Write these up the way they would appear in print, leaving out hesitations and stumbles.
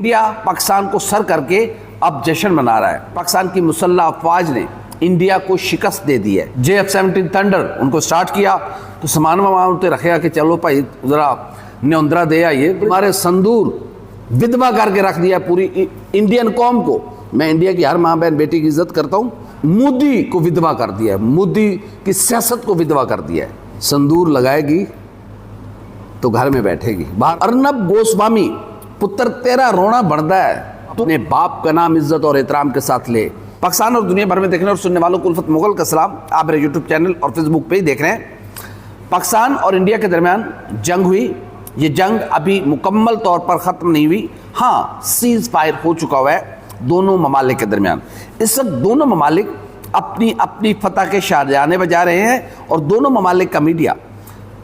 India Pakistan کو سر کر کے اب جشن منا رہا ہے۔ پاکستان کی مسلح افواج نے انڈیا کو شکست دے دی ہے۔ JF-17 تھنڈر ان کو سٹارٹ کیا تو سامان وہاں رکھا کہ چلو بھائی ذرا نیوندرا دے آئیے، ہمارے سندور ودوا کر کے رکھ دیا پوری انڈین قوم کو۔ میں انڈیا کی ہر ماں بہن بیٹی کی عزت کرتا ہوں، مودی کو ودوا کر دیا ہے، مودی کی سیاست کو ودوا کر دیا ہے۔ سندور لگائے گی تو گھر میں بیٹھے گی۔ ارنب گوسوامی، پتر تیرا رونا بڑھتا ہے، اپنے باپ کا نام عزت اور احترام کے ساتھ لے۔ پاکستان اور دنیا بھر میں دیکھنے اور سننے والوں کو الفت مغل کا سلام۔ آپ میرے یوٹیوب چینل اور فیس بک پہ ہی دیکھ رہے ہیں۔ پاکستان اور انڈیا کے درمیان جنگ ہوئی، یہ جنگ ابھی مکمل طور پر ختم نہیں ہوئی، ہاں سیز فائر ہو چکا ہوا ہے دونوں ممالک کے درمیان۔ اس وقت دونوں ممالک اپنی اپنی فتح کے شادیانے بجا رہے ہیں اور دونوں ممالک کا میڈیا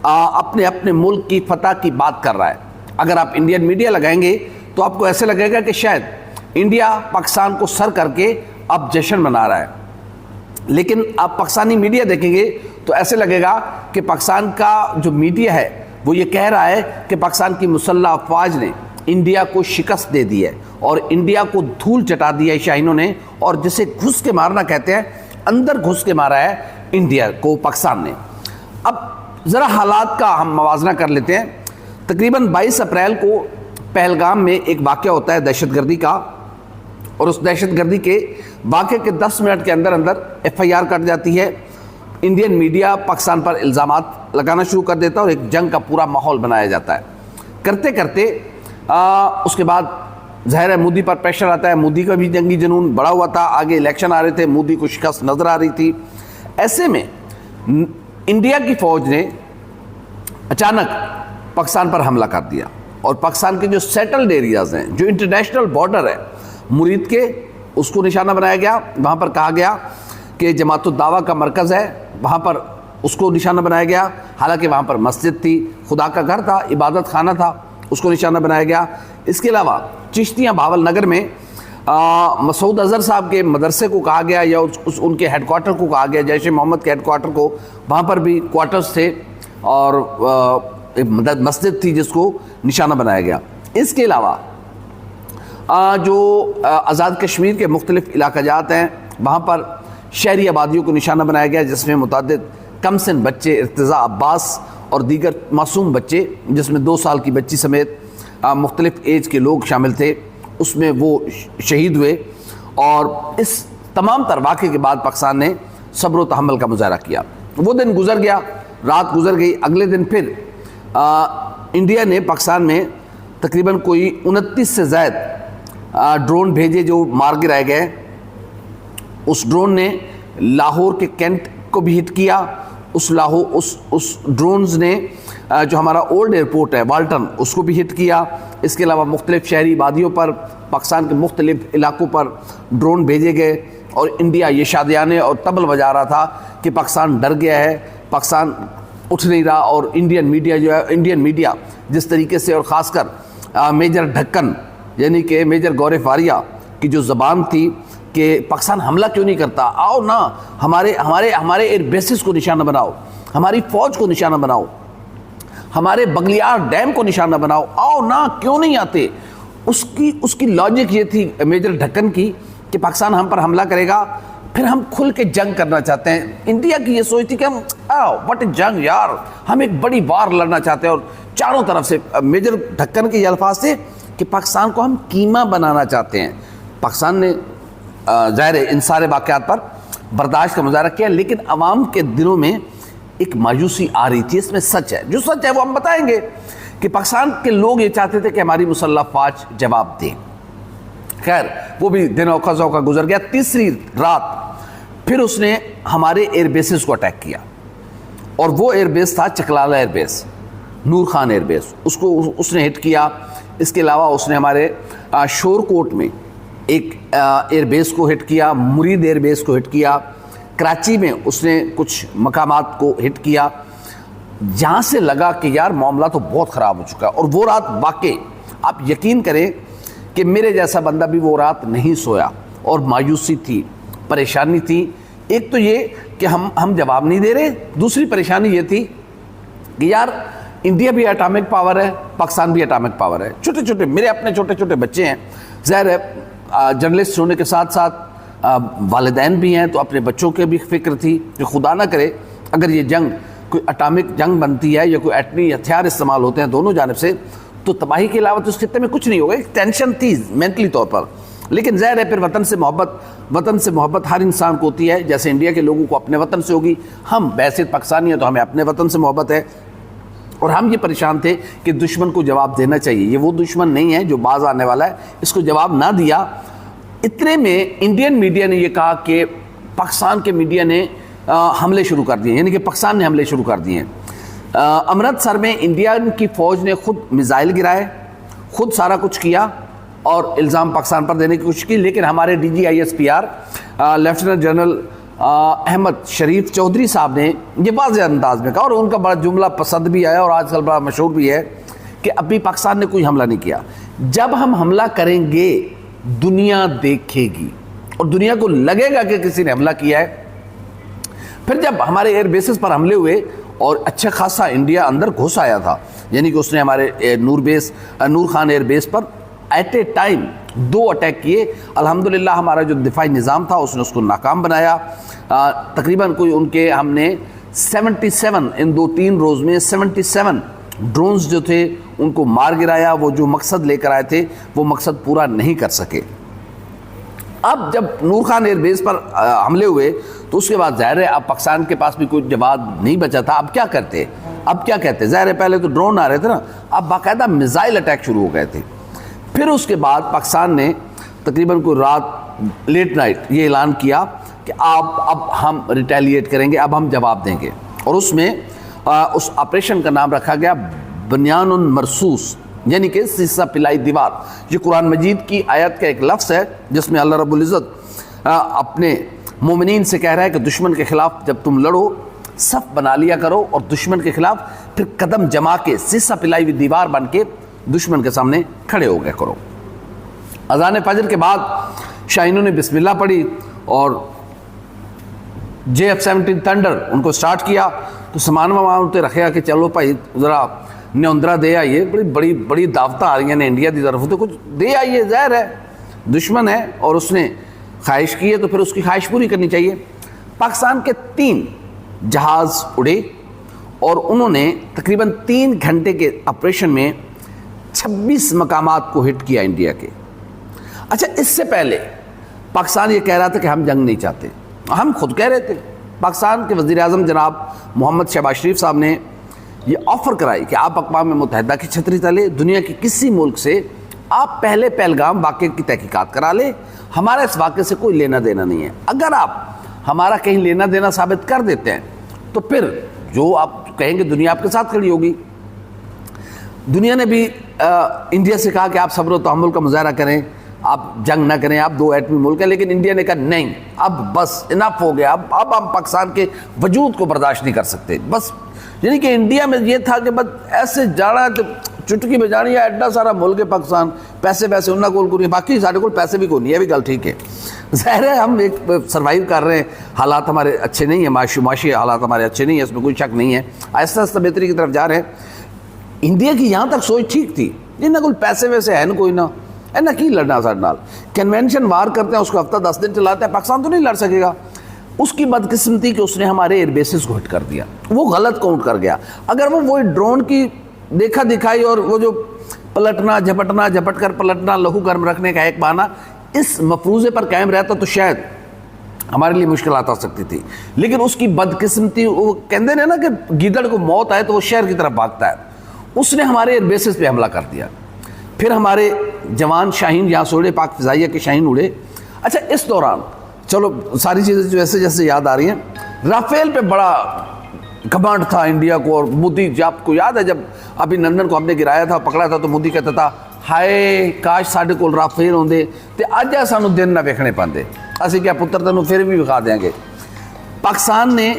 اپنے اپنے ملک کی فتح کی بات کر رہا ہے۔ اگر آپ انڈین میڈیا لگائیں گے تو آپ کو ایسے لگے گا کہ شاید انڈیا پاکستان کو سر کر کے اب جشن منا رہا ہے، لیکن آپ پاکستانی میڈیا دیکھیں گے تو ایسے لگے گا کہ پاکستان کا جو میڈیا ہے وہ یہ کہہ رہا ہے کہ پاکستان کی مسلح افواج نے انڈیا کو شکست دے دی ہے اور انڈیا کو دھول چٹا دیا ہے شاہینوں نے، اور جسے گھس کے مارنا کہتے ہیں، اندر گھس کے مارا ہے انڈیا کو پاکستان نے۔ اب ذرا حالات کا ہم موازنہ کر لیتے ہیں۔ تقریباً 22 اپریل کو پہلگام میں ایک واقعہ ہوتا ہے دہشت گردی کا، اور اس دہشت گردی کے واقعے کے 10 منٹ کے اندر اندر FIR کٹ جاتی ہے۔ انڈین میڈیا پاکستان پر الزامات لگانا شروع کر دیتا ہے اور ایک جنگ کا پورا ماحول بنایا جاتا ہے۔ کرتے کرتے اس کے بعد ظاہر ہے مودی پر پریشر آتا ہے، مودی کا بھی جنگی جنون بڑا ہوا تھا، آگے الیکشن آ رہے تھے، مودی کو شکست نظر آ رہی تھی۔ ایسے میں انڈیا کی فوج نے اچانک پاکستان پر حملہ کر دیا، اور پاکستان کے جو سیٹلڈ ایریاز ہیں، جو انٹرنیشنل بارڈر ہے مرید کے، اس کو نشانہ بنایا گیا۔ وہاں پر کہا گیا کہ جماعت الدعوہ کا مرکز ہے، وہاں پر اس کو نشانہ بنایا گیا، حالانکہ وہاں پر مسجد تھی، خدا کا گھر تھا، عبادت خانہ تھا، اس کو نشانہ بنایا گیا۔ اس کے علاوہ چشتیاں بھاول نگر میں مسعود اظہر صاحب کے مدرسے کو کہا گیا، یا ان کے ہیڈ کوارٹر کو کہا گیا، جیش محمد کے ہیڈ کوارٹر کو، وہاں پر بھی کوارٹرز تھے اور مسجد تھی جس کو نشانہ بنایا گیا۔ اس کے علاوہ جو آزاد کشمیر کے مختلف علاقہ جات ہیں وہاں پر شہری آبادیوں کو نشانہ بنایا گیا، جس میں متعدد کم سن بچے، ارتضیٰ عباس اور دیگر معصوم بچے، جس میں 2 سال کی بچی سمیت مختلف ایج کے لوگ شامل تھے، اس میں وہ شہید ہوئے۔ اور اس تمام تر واقعے کے بعد پاکستان نے صبر و تحمل کا مظاہرہ کیا۔ وہ دن گزر گیا، رات گزر گئی، اگلے دن پھر انڈیا نے پاکستان میں تقریباً کوئی 29 سے زائد ڈرون بھیجے جو مار گرائے گئے۔ اس ڈرون نے لاہور کے کینٹ کو بھی ہٹ کیا، اس ڈرونز نے جو ہمارا اولڈ ایئرپورٹ ہے والٹن اس کو بھی ہٹ کیا۔ اس کے علاوہ مختلف شہری آبادیوں پر، پاکستان کے مختلف علاقوں پر ڈرون بھیجے گئے، اور انڈیا یہ شادیانے اور طبل بجا رہا تھا کہ پاکستان ڈر گیا ہے، پاکستان اٹھ نہیں رہا۔ اور انڈین میڈیا جس طریقے سے، اور خاص کر میجر ڈھکن یعنی کہ میجر گور فاریہ کی جو زبان تھی کہ پاکستان حملہ کیوں نہیں کرتا، آؤ نا ہمارے ایئر بیسز کو نشانہ بناؤ، ہماری فوج کو نشانہ بناؤ، ہمارے بغلیار ڈیم کو نشانہ بناؤ، آؤ نا کیوں نہیں آتے۔ اس کی لاجک یہ تھی میجر ڈھکن کی کہ پاکستان ہم پر حملہ کرے گا، پھر ہم کھل کے جنگ کرنا چاہتے ہیں۔ انڈیا کی یہ سوچ تھی کہ ہم وٹ جنگ یار، ہم ایک بڑی وار لڑنا چاہتے ہیں، اور چاروں طرف سے میجر ڈھکن کے یہ الفاظ تھے کہ پاکستان کو ہم کیما بنانا چاہتے ہیں۔ پاکستان نے ظاہر ہے ان سارے واقعات پر برداشت کا مظاہرہ کیا، لیکن عوام کے دلوں میں ایک مایوسی آ رہی تھی۔ اس میں سچ ہے، جو سچ ہے وہ ہم بتائیں گے کہ پاکستان کے لوگ یہ چاہتے تھے کہ ہماری مسلح فوج جواب دے۔ خیر وہ بھی دن اوقات کا گزر گیا۔ تیسری رات پھر اس نے ہمارے ایئر بیسز کو اٹیک کیا، اور وہ ایئر بیس تھا چکلالہ ایئر بیس، نور خان ایئر بیس، اس کو اس نے ہٹ کیا۔ اس کے علاوہ اس نے ہمارے شور کوٹ میں ایک ایئر بیس کو ہٹ کیا، مرید ایئر بیس کو ہٹ کیا، کراچی میں اس نے کچھ مقامات کو ہٹ کیا، جہاں سے لگا کہ یار معاملہ تو بہت خراب ہو چکا ہے۔ اور وہ رات واقعی آپ یقین کریں کہ میرے جیسا بندہ بھی وہ رات نہیں سویا، اور مایوسی تھی، پریشانی تھی۔ ایک تو یہ کہ ہم جواب نہیں دے رہے، دوسری پریشانی یہ تھی کہ یار انڈیا بھی اٹامک پاور ہے، پاکستان بھی اٹامک پاور ہے. چھوٹے چھوٹے میرے اپنے چھوٹے چھوٹے بچے ہیں، ظاہر ہے جرنلسٹ ہونے کے ساتھ ساتھ والدین بھی ہیں، تو اپنے بچوں کے بھی فکر تھی کہ خدا نہ کرے اگر یہ جنگ کوئی اٹامک جنگ بنتی ہے یا کوئی ایٹمی ہتھیار استعمال ہوتے ہیں دونوں جانب سے، تو تباہی کے علاوہ تو اس خطے میں کچھ نہیں ہوگا. ایک ٹینشن تھی مینٹلی طور پر، لیکن ظاہر ہے پھر وطن سے محبت ہر انسان کو ہوتی ہے، جیسے انڈیا کے لوگوں کو اپنے وطن سے ہوگی. ہم بحیثیت پاکستانی ہیں تو ہمیں اپنے وطن سے محبت ہے، اور ہم یہ پریشان تھے کہ دشمن کو جواب دینا چاہیے. یہ وہ دشمن نہیں ہے جو باز آنے والا ہے، اس کو جواب نہ دیا. اتنے میں انڈین میڈیا نے یہ کہا کہ پاکستان کے میڈیا نے حملے شروع کر دیے، یعنی کہ پاکستان نے حملے شروع کر دیے. امرتسر میں انڈیا کی فوج نے خود میزائل گرائے، خود سارا کچھ کیا اور الزام پاکستان پر دینے کی کوشش کی. لیکن ہمارے DGISPR لیفٹیننٹ جنرل احمد شریف چودھری صاحب نے یہ واضح انداز میں کہا، اور ان کا بڑا جملہ پسند بھی آیا اور آج کل بڑا مشہور بھی ہے، کہ ابھی پاکستان نے کوئی حملہ نہیں کیا. جب ہم حملہ کریں گے دنیا دیکھے گی اور دنیا کو لگے گا کہ کسی نے حملہ کیا ہے. پھر جب ہمارے ایئر بیسز پر حملے ہوئے اور اچھا خاصا انڈیا اندر گھس آیا تھا، یعنی کہ اس نے ہمارے نور خان ایئر بیس پر ایٹ اے ٹائم 2 اٹیک کیے. الحمدللہ ہمارا جو دفاعی نظام تھا اس نے اس کو ناکام بنایا. تقریباً کوئی ان کے ہم نے 77 ان 2-3 روز میں 77 ڈرونز جو تھے ان کو مار گرایا. وہ جو مقصد لے کر آئے تھے وہ مقصد پورا نہیں کر سکے. اب جب نور خان ایئر بیس پر حملے ہوئے تو اس کے بعد ظاہر ہے اب پاکستان کے پاس بھی کوئی جواب نہیں بچا تھا. اب کیا کرتے، اب کیا کہتے؟ ظاہر ہے پہلے تو ڈرون آ رہے تھے نا، اب باقاعدہ میزائل اٹیک شروع ہو گئے تھے. پھر اس کے بعد پاکستان نے تقریباً کوئی رات لیٹ نائٹ یہ اعلان کیا کہ اب ہم ریٹیلیٹ کریں گے، اب ہم جواب دیں گے. اور اس میں اس آپریشن کا نام رکھا گیا بنیان مرصوص، یعنی کہ سیسا پلائی دیوار. یہ قرآن مجید کی آیت کا ایک لفظ ہے جس میں اللہ رب العزت اپنے مومنین سے کہہ رہا ہے کہ دشمن کے خلاف جب تم لڑو صف بنا لیا کرو، اور دشمن کے خلاف پھر قدم جما کے سیسا پلائی ہوئی دیوار بن کے دشمن کے سامنے کھڑے ہو گیا کرو. اذان فجر کے بعد شاہینوں نے بسم اللہ پڑھی اور JF-17 تھنڈر ان کو سٹارٹ کیا. تو سامان تے رکھا کہ چلو بھائی ذرا نیوندرا دے آئیے، بڑی دعوتیں آ رہی ہیں انڈیا کی طرف، تو کچھ دے آئیے. ظاہر ہے دشمن ہے اور اس نے خواہش کی ہے تو پھر اس کی خواہش پوری کرنی چاہیے. پاکستان کے 3 جہاز اڑے اور انہوں نے تقریباً 3 گھنٹے کے آپریشن میں 26 مقامات کو ہٹ کیا انڈیا کے. اچھا، اس سے پہلے پاکستان یہ کہہ رہا تھا کہ ہم جنگ نہیں چاہتے، ہم خود کہہ رہے تھے. پاکستان کے وزیر اعظم جناب محمد شہباز شریف صاحب نے یہ آفر کرائی کہ آپ اقوام متحدہ کی چھتری تلے دنیا کے کسی ملک سے آپ پہلے پہلگام واقعے کی تحقیقات کرا لیں، ہمارا اس واقعے سے کوئی لینا دینا نہیں ہے. اگر آپ ہمارا کہیں لینا دینا ثابت کر دیتے ہیں تو پھر جو آپ کہیں گے دنیا آپ کے ساتھ کھڑی ہوگی. دنیا نے بھی انڈیا سے کہا کہ آپ صبر و تحمل کا مظاہرہ کریں، آپ جنگ نہ کریں، آپ 2 ایٹمی ملک ہیں. لیکن انڈیا نے کہا نہیں، اب بس انف ہو گیا، اب ہم پاکستان کے وجود کو برداشت نہیں کر سکتے. بس یعنی کہ انڈیا میں یہ تھا کہ بس ایسے جانا چٹکی بجانی ہے، ایڈا سارا ملک ہے پاکستان، پیسے انہوں کول کو نہیں، باقی سارے کو پیسے بھی کو نہیں ہے. بھی گل ٹھیک ہے، ظاہر ہے ہم ایک سروائیو کر رہے ہیں، حالات ہمارے اچھے نہیں ہیں، معاشی حالات ہمارے اچھے نہیں ہیں، اس میں کوئی شک نہیں ہے. آہستہ آہستہ بہتری کی طرف جا رہے ہیں. انڈیا کی یہاں تک سوچ ٹھیک تھی، جنہیں کوئی پیسے ویسے ہے نا کوئی نہ اینا کی لڑنا سارے نال. کنونشن وار کرتے ہیں، اس کو ہفتہ 10 دن چلاتے ہیں، پاکستان تو نہیں لڑ سکے گا. اس کی بدقسمتی کہ اس نے ہمارے ایئر بیسز کو ہٹ کر دیا، وہ غلط کاؤنٹ کر گیا. اگر وہ ڈرون کی دیکھا دکھائی اور وہ جو پلٹنا جھپٹ کر پلٹنا، لہو گرم رکھنے کا ایک بہانہ اس مفروضے پر قائم رہتا تو شاید ہمارے لیے مشکلات آ سکتی تھی. لیکن اس کی بدقسمتی، وہ کہتے ہیں نا کہ گیدڑ کو موت آئے تو وہ شہر کی طرف بھاگتا ہے، اس نے ہمارے ایئر بیسز پہ حملہ کر دیا. پھر ہمارے جوان شاہین یہاں سے اڑے، پاک فضائیہ کے شاہین اڑے. اچھا، اس دوران چلو ساری چیزیں جو جیسے یاد آ رہی ہیں، رافیل پہ بڑا کمانڈ تھا انڈیا کو. اور مودی، جب آپ کو یاد ہے جب ابھی لندن کو ہم نے گرایا تھا، پکڑا تھا، تو مودی کہتا تھا ہائے کاش ساڈے کول رافیل ہوندے تے اج سانو دن نہ ویکھنے پاندے، اسی کیا پتر تینوں پھر بھی دکھا دیں گے. پاکستان نے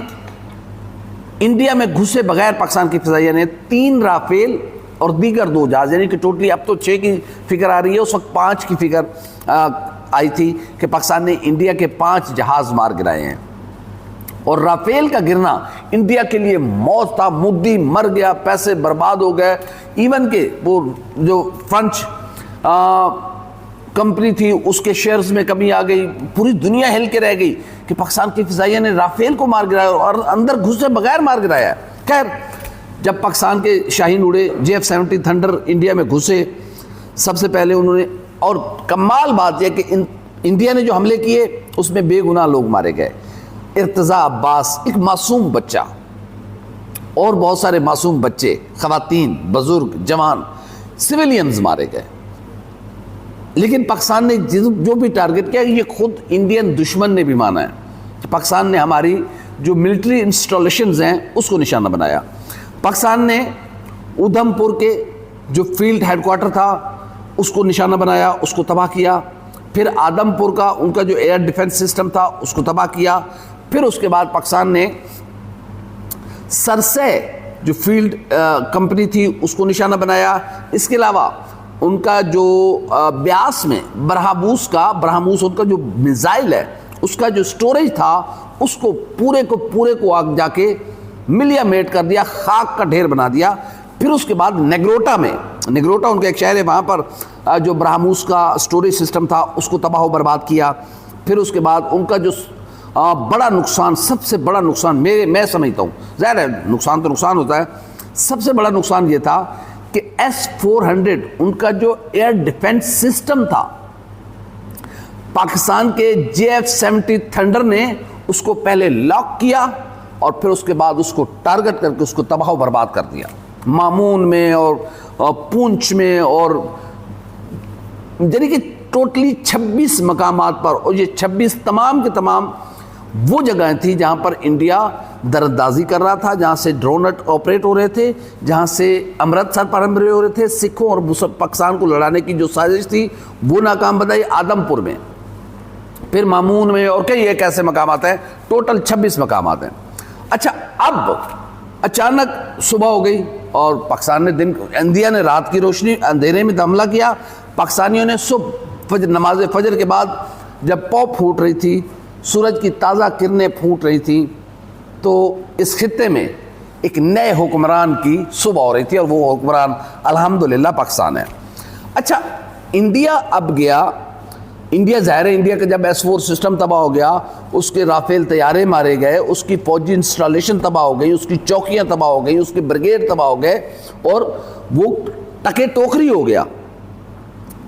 انڈیا میں گھسے بغیر پاکستان کی فضائیہ نے 3 رافیل اور دیگر 2 جہاز، یعنی کہ ٹوٹلی اب تو 6 کی فگر آ رہی ہے، اس وقت 5 کی فگر آئی تھی کہ پاکستان نے انڈیا کے 5 جہاز مار گرائے ہیں. اور رافیل کا گرنا انڈیا کے لیے موت تھا. مودی مر گیا, پیسے برباد ہو گئے, ایون کہ وہ جو فرنچ کمپنی تھی اس کے شیئرز میں کمی آ گئی. پوری دنیا ہل کے رہ گئی کہ پاکستان کی فضائیہ نے رافیل کو مار گرایا اور اندر گھسے بغیر مار گرایا. خیر, جب پاکستان کے شاہین اڑے, JF-70 تھنڈر انڈیا میں گھسے, سب سے پہلے انہوں نے, اور کمال بات یہ کہ انڈیا نے جو حملے کیے اس میں بے گناہ لوگ مارے گئے. ارتضیٰ عباس ایک معصوم بچہ اور بہت سارے معصوم بچے, خواتین, بزرگ, جوان, سویلینز مارے گئے. لیکن پاکستان نے جو بھی ٹارگٹ کیا, یہ خود انڈین دشمن نے بھی مانا ہے. پاکستان نے ہماری جو ملٹری انسٹالیشنز ہیں اس کو نشانہ بنایا. پاکستان نے ادھم پور کے جو فیلڈ ہیڈ کوارٹر تھا اس کو نشانہ بنایا, اس کو تباہ کیا. پھر آدم پور کا ان کا جو ایئر ڈیفنس سسٹم تھا اس کو تباہ کیا. پھر اس کے بعد پاکستان نے سرسے جو فیلڈ کمپنی تھی اس کو نشانہ بنایا. اس کے علاوہ ان کا جو بیاس میں برہموس ان کا جو میزائل ہے اس کا جو سٹوریج تھا اس کو پورے کو آگ جا کے ملیا میٹ کر دیا, خاک کا ڈھیر بنا دیا. پھر اس کے بعد نگروٹا ان کا ایک شہر ہے, وہاں پر جو برہموس کا سٹوریج سسٹم تھا اس کو تباہ و برباد کیا. پھر اس کے بعد ان کا جو بڑا نقصان, سب سے بڑا نقصان میں سمجھتا ہوں, ظاہر ہے نقصان تو نقصان ہوتا ہے, سب سے بڑا نقصان یہ تھا کہ S-400 ان کا جو ایئر ڈیفنس سسٹم تھا, پاکستان کے JF-70 تھنڈر نے اس کو پہلے لاک کیا اور پھر اس کے بعد اس کو ٹارگٹ کر کے اس کو تباہ و برباد کر دیا. مامون میں اور پونچھ میں, اور یعنی کہ ٹوٹلی 26 مقامات پر, اور یہ 26 تمام کے تمام وہ جگہیں تھیں جہاں پر انڈیا دراندازی کر رہا تھا, جہاں سے ڈرون آپریٹ ہو رہے تھے, جہاں سے امرتسر پر حملے ہو رہے تھے. سکھوں اور پاکستان کو لڑانے کی جو سازش تھی وہ ناکام بنائی آدم پور میں, پھر مامون میں, اور کئی ایک ایسے مقامات ہیں, ٹوٹل 26 مقامات ہیں. اچھا, اب اچانک صبح ہو گئی اور پاکستان نے انڈیا نے رات کی روشنی اندھیرے میں حملہ کیا. پاکستانیوں نے صبح نماز فجر کے بعد جب پاؤ پھوٹ رہی تھی, سورج کی تازہ کرنیں پھوٹ رہی تھیں, تو اس خطے میں ایک نئے حکمران کی صبح ہو رہی تھی, اور وہ حکمران الحمدللہ پاکستان ہے. اچھا, انڈیا اب گیا, انڈیا ظاہر ہے انڈیا کا جب S-4 سسٹم تباہ ہو گیا, اس کے رافیل طیارے مارے گئے, اس کی فوجی انسٹالیشن تباہ ہو گئی, اس کی چوکیاں تباہ ہو گئی, اس کے بریگیڈ تباہ ہو گئے, اور وہ ٹکے ٹوکری ہو گیا.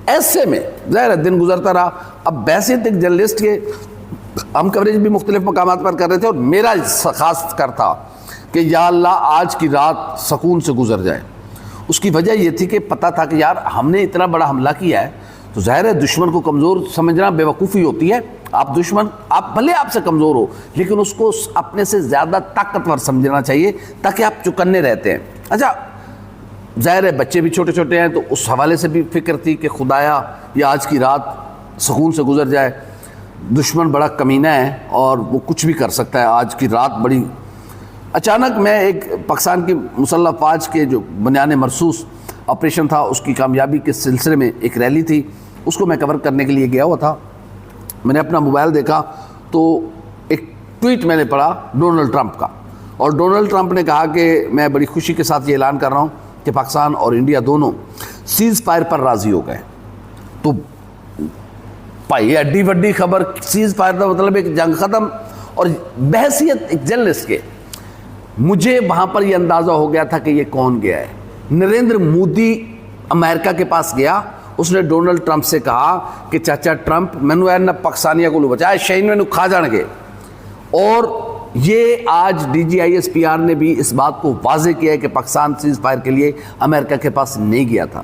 ایسے میں ظاہر دن گزرتا رہا. اب بحثیت ایک جرنلسٹ کے ہم کوریج بھی مختلف مقامات پر کر رہے تھے, اور میرا خاص کر تھا کہ یا اللہ آج کی رات سکون سے گزر جائے. اس کی وجہ یہ تھی کہ پتہ تھا کہ یار ہم نے اتنا بڑا حملہ کیا ہے, تو ظاہر ہے دشمن کو کمزور سمجھنا بے وقوفی ہوتی ہے. آپ دشمن, آپ بھلے آپ سے کمزور ہو, لیکن اس کو اپنے سے زیادہ طاقتور سمجھنا چاہیے تاکہ آپ چکنے رہتے ہیں. اچھا, ظاہر ہے بچے بھی چھوٹے چھوٹے ہیں, تو اس حوالے سے بھی فکر تھی کہ خدایا یہ آج کی رات سکون سے گزر جائے. دشمن بڑا کمینہ ہے اور وہ کچھ بھی کر سکتا ہے, آج کی رات بڑی. اچانک میں ایک پاکستان کی مسلح افواج کے جو بنیان مرصوص آپریشن تھا اس کی کامیابی کے سلسلے میں ایک ریلی تھی, اس کو میں کور کرنے کے لیے گیا ہوا تھا. میں نے اپنا موبائل دیکھا تو ایک ٹویٹ میں نے پڑھا ڈونلڈ ٹرمپ کا, اور ڈونلڈ ٹرمپ نے کہا کہ میں بڑی خوشی کے ساتھ یہ اعلان کر رہا ہوں کہ پاکستان اور انڈیا دونوں سیز فائر پر راضی ہو گئے. تو بھائی ایڈی وڈی خبر, سیز فائر کا مطلب ایک جنگ ختم. اور بحیثیت ایک جرنلسٹ کے مجھے وہاں پر یہ اندازہ ہو گیا تھا کہ یہ کون گیا ہے. نریندر مودی امریکہ کے پاس گیا, اس نے ڈونلڈ ٹرمپ سے کہا کہ چاچا ٹرمپ مینو نہ پاکستانیہ کو بچایا, شہین مینو کھا جان گے. اور یہ آج DGISPR نے بھی اس بات کو واضح کیا ہے کہ پاکستان سیز فائر کے لیے امریکہ کے پاس نہیں گیا تھا.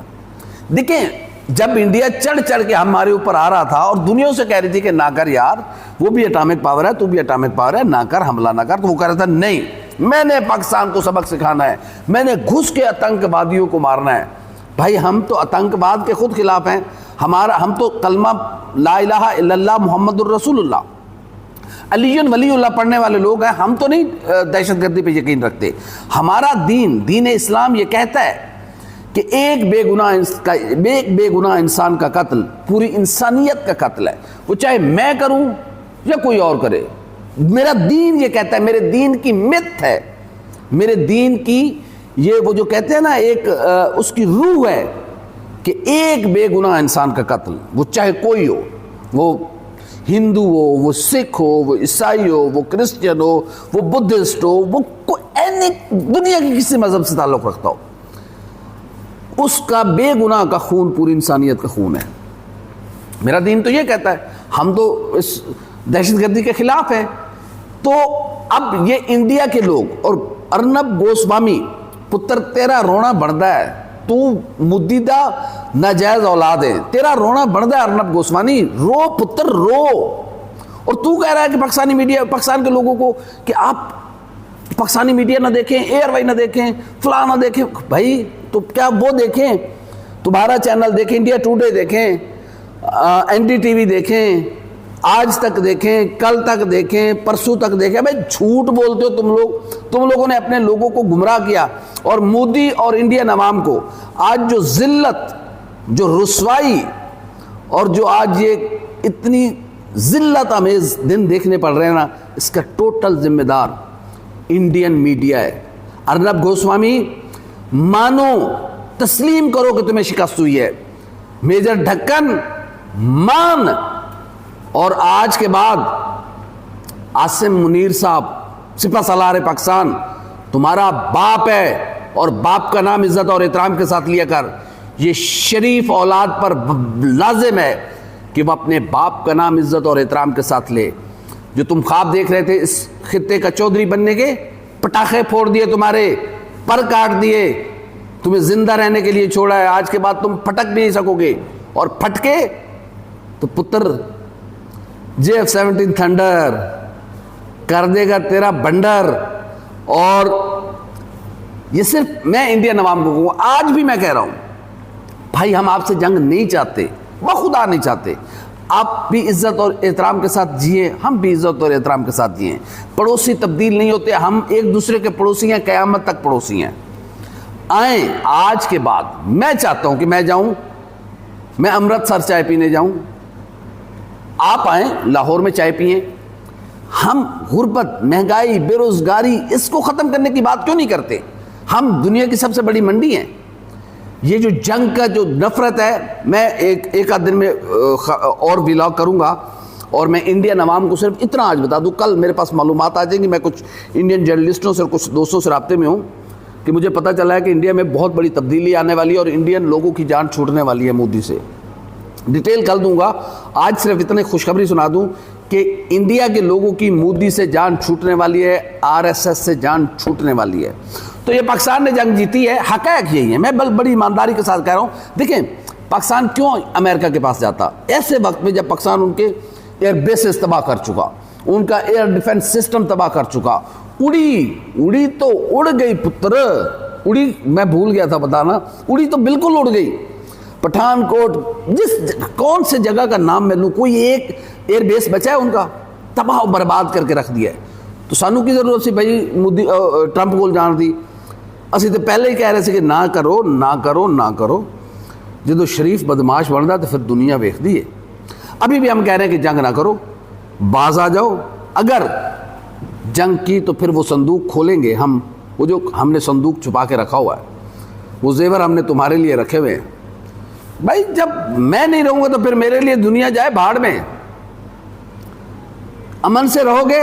دیکھیں, جب انڈیا چڑھ کے ہمارے اوپر آ رہا تھا اور دنیا سے کہہ رہی تھی کہ نہ کر یار, وہ بھی اٹامک پاور ہے, تو بھی اٹامک پاور ہے, نہ کر, حملہ نہ کر, تو وہ کہہ رہا تھا نہیں, میں نے پاکستان کو سبق سکھانا ہے, میں نے گھس کے آتنکوادیوں کو مارنا ہے. بھائی ہم تو آتنکواد کے خود خلاف ہیں. ہم تو کلمہ لا الہ الا اللہ محمد الرسول اللہ علی ولی اللہ پڑھنے والے لوگ ہیں. ہم تو نہیں دہشت گردی پہ یقین رکھتے. ہمارا دین اسلام یہ کہتا ہے کہ ایک بے گناہ انسان کا قتل پوری انسانیت کا قتل ہے, وہ چاہے میں کروں یا کوئی اور کرے. میرا دین یہ کہتا ہے, میرے دین کی مت ہے, میرے دین کی یہ وہ جو کہتے ہیں نا ایک اس کی روح ہے کہ ایک بے گناہ انسان کا قتل, وہ چاہے کوئی ہو, وہ ہندو ہو, وہ سکھ ہو, وہ عیسائی ہو, وہ کرسچن ہو, وہ بدھسٹ ہو, وہ دنیا کی کسی مذہب سے تعلق رکھتا ہو, اس کا بے گناہ کا خون پوری انسانیت کا خون ہے. میرا دین تو یہ کہتا ہے, ہم تو اس دہشت گردی کے خلاف ہیں. تو اب یہ انڈیا کے لوگ اور ارنب گوسوامی, پتر تیرا رونا بڑھتا ہے, تو مدیدہ ناجائز اولاد ہے, تیرا رونا بڑھتا ہے ارنب گوسوامی, رو پتر رو. اور تو کہہ رہا ہے کہ پاکستانی میڈیا, پاکستان کے لوگوں کو کہ آپ پاکستانی میڈیا نہ دیکھیں, ایئر وائی نہ دیکھیں, فلاں نہ دیکھیں. بھائی تو کیا وہ دیکھیں, تمہارا چینل دیکھیں, انڈیا ٹوڈے دیکھیں, این ڈی ٹی وی دیکھیں, آج تک دیکھیں, کل تک دیکھیں, پرسوں تک دیکھیں. بھائی جھوٹ بولتے ہو تم لوگ, تم لوگوں نے اپنے لوگوں کو گمراہ کیا. اور مودی اور انڈین عوام کو آج جو ذلت, جو رسوائی اور جو آج یہ اتنی ذلت آمیز دن دیکھنے پڑ رہے ہیں نا, اس کا ٹوٹل ذمہ دار انڈین میڈیا ہے. ارنب گوسوامی, مانو, تسلیم کرو کہ تمہیں شکست ہوئی ہے. میجر ڈھکن, مان. اور آج کے بعد عاصم منیر صاحب, سپہ سالار پاکستان, تمہارا باپ ہے, اور باپ کا نام عزت اور احترام کے ساتھ لیا کر. یہ شریف اولاد پر لازم ہے کہ وہ اپنے باپ کا نام عزت اور احترام کے ساتھ لے. جو تم خواب دیکھ رہے تھے اس خطے کا چودھری بننے کے, پٹاخے پھوڑ دیے, تمہارے پر کاٹ دیے, تمہیں زندہ رہنے کے لیے چھوڑا ہے. آج کے بعد تم پھٹک بھی نہیں سکو گے, اور پھٹکے تو پتر JF-17 تھنڈر کر دے گا تیرا بنڈر. اور یہ صرف میں انڈین عوام کو کہوں, آج بھی میں کہہ رہا ہوں, بھائی ہم آپ سے جنگ نہیں چاہتے, بخدا نہیں چاہتے. آپ بھی عزت اور احترام کے ساتھ جئیں, ہم بھی عزت اور احترام کے ساتھ جئیں. پڑوسی تبدیل نہیں ہوتے, ہم ایک دوسرے کے پڑوسی ہیں, قیامت تک پڑوسی ہیں. آئیں, آج کے بعد میں چاہتا ہوں کہ میں جاؤں, میں امرتسر چائے پینے جاؤں, آپ آئیں لاہور میں چائے پئیں. ہم غربت, مہنگائی, بے روزگاری, اس کو ختم کرنے کی بات کیوں نہیں کرتے؟ ہم دنیا کی سب سے بڑی منڈی ہیں. یہ جو جنگ کا جو نفرت ہے, میں ایک آدھ دن میں اور ولاگ کروں گا, اور میں انڈین عوام کو صرف اتنا آج بتا دوں. کل میرے پاس معلومات آ جائیں گی, میں کچھ انڈین جرنلسٹوں سے اور کچھ دوستوں سے رابطے میں ہوں, کہ مجھے پتہ چلا ہے کہ انڈیا میں بہت بڑی تبدیلی آنے والی ہے, اور انڈین لوگوں کی جان چھوٹنے والی ہے مودی سے. ڈیٹیل کل دوں گا, آج صرف اتنے خوشخبری سنا دوں کہ انڈیا کے لوگوں کی مودی سے جان چھوٹنے والی ہے, RSS سے جان چھوٹنے والی ہے. تو یہ پاکستان نے جنگ جیتی ہے, حقائق یہی ہے. میں بڑی ایمانداری کے ساتھ کہہ رہا ہوں. دیکھیں پاکستان کیوں امریکہ کے پاس جاتا, ایسے وقت میں جب پاکستان ان کے ایئر بیسز تباہ کر چکا, ان کا ایئر ڈیفنس سسٹم تباہ کر چکا. اڑی تو اڑ گئی پتر, اڑی, میں بھول گیا تھا بتانا, اڑی تو بالکل اڑ گئی. پٹھان کوٹ, جس کون سے جگہ کا نام میں لوں, کوئی ایک ایئر بیس بچا ہے ان کا, تباہ و برباد کر کے رکھ دیا ہے. تو سانو کی ضرورت سی بھائی مودی ٹرمپ کو جان دی, اسی تو پہلے ہی کہہ رہے تھے کہ نہ کرو نہ کرو نہ کرو. جدو شریف بدماش بن رہا تو پھر دنیا ویکھ دی ہے. ابھی بھی ہم کہہ رہے ہیں کہ جنگ نہ کرو, باز آ جاؤ. اگر جنگ کی تو پھر وہ صندوق کھولیں گے ہم, وہ جو ہم نے صندوق چھپا کے رکھا ہوا ہے, وہ زیور ہم نے تمہارے لیے رکھے ہوئے ہیں. بھائی جب میں نہیں رہوں گا تو پھر میرے لیے دنیا جائے بھاڑ میں. امن سے رہو گے,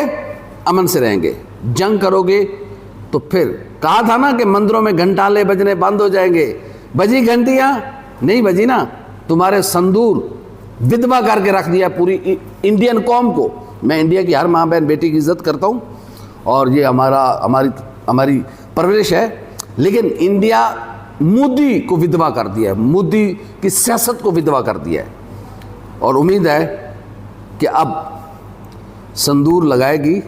امن سے رہیں گے. جنگ کرو گے تو پھر کہا تھا نا کہ مندروں میں گھنٹالے بجنے بند ہو جائیں گے. بجی گھنٹیاں نہیں بجی نا, تمہارے سندور ودوا کر کے رکھ دیا پوری انڈین قوم کو. میں انڈیا کی ہر ماں بہن بیٹی کی عزت کرتا ہوں, اور یہ ہماری پرورش ہے. لیکن انڈیا مودی کو ودوا کر دیا ہے, مودی کی سیاست کو ودوا کر دیا ہے. اور امید ہے کہ اب سندور لگائے گی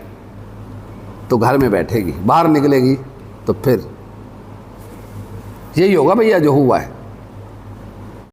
تو گھر میں بیٹھے گی, باہر نکلے گی تو پھر یہی ہوگا بھیا جو ہوا ہے.